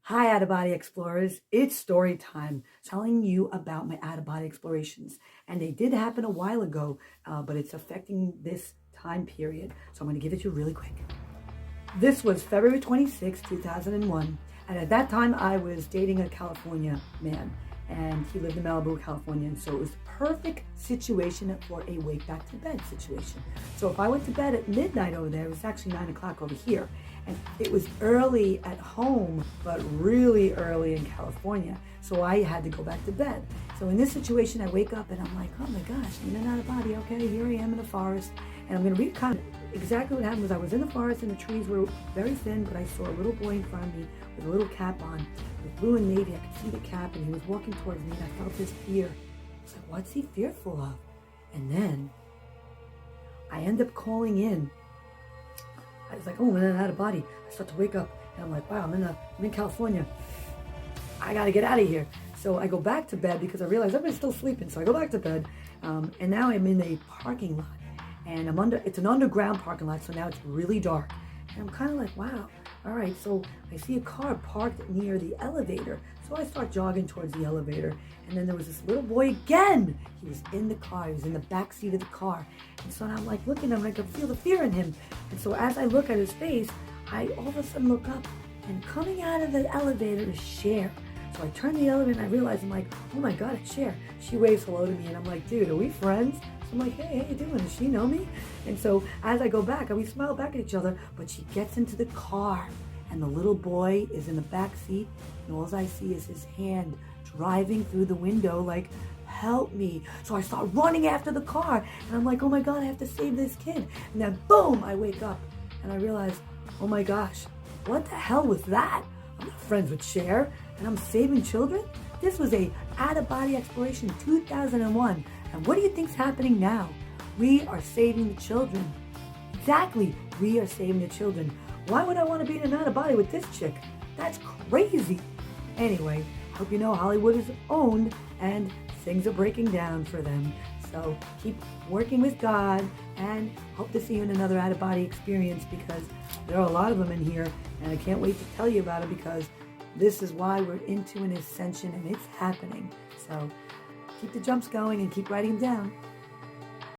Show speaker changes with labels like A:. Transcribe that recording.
A: Hi, out-of-body explorers. It's story time, telling you about my out-of-body explorations. And they did happen a while ago, but it's affecting this time period. So I'm going to give it to you really quick. This was February 26, 2001. And at that time, I was dating a California man. And he lived in Malibu, California. And so it was the perfect situation for a wake back to bed situation. So if I went to bed at midnight over there, it was actually 9 o'clock over here. And it was early at home, but really early in California. So I had to go back to bed. So in this situation, I wake up and I'm like, oh my gosh, I'm in and out of body. Okay, here I am in the forest. And I'm going to recount exactly what happened was I was in the forest and the trees were very thin, but I saw a little boy in front of me with a little cap on. It was blue and navy. I could see the cap and he was walking towards me and I felt this fear. I was like, what's he fearful of? And then I end up calling in. I was like, oh, I'm in and out of body. I start to wake up and I'm like, wow, I'm in California. I got to get out of here. So I go back to bed because I realize everybody's still sleeping. So I go back to bed and now I'm in a parking lot and it's an underground parking lot. So now it's really dark and I'm kind of like, wow. All right. So I see a car parked near the elevator. So I start jogging towards the elevator and then there was this little boy again. He was in the car. He was in the back seat of the car. And so I'm like looking at him, I could feel the fear in him. And so as I look at his face, I all of a sudden look up and coming out of the elevator is Cher. So I turn the elevator and I realize, I'm like, oh my God, it's Cher. She waves hello to me and I'm like, dude, are we friends? So I'm like, hey, how you doing? Does she know me? And so as I go back, we smile back at each other, but she gets into the car and the little boy is in the back seat and all I see is his hand driving through the window like, help me. So I start running after the car and I'm like, oh my God, I have to save this kid. And then boom, I wake up and I realize, oh my gosh, what the hell was that? I'm not friends with Cher and I'm saving children? This was a out-of-body exploration 2001. And what do you think's happening now? We are saving the children. Exactly, we are saving the children. Why would I want to be in an out-of-body with this chick? That's crazy. Anyway, hope you know Hollywood is owned and things are breaking down for them. So keep working with God and hope to see you in another out-of-body experience because there are a lot of them in here and I can't wait to tell you about it because this is why we're into an ascension and it's happening. So keep the jumps going and keep writing them down.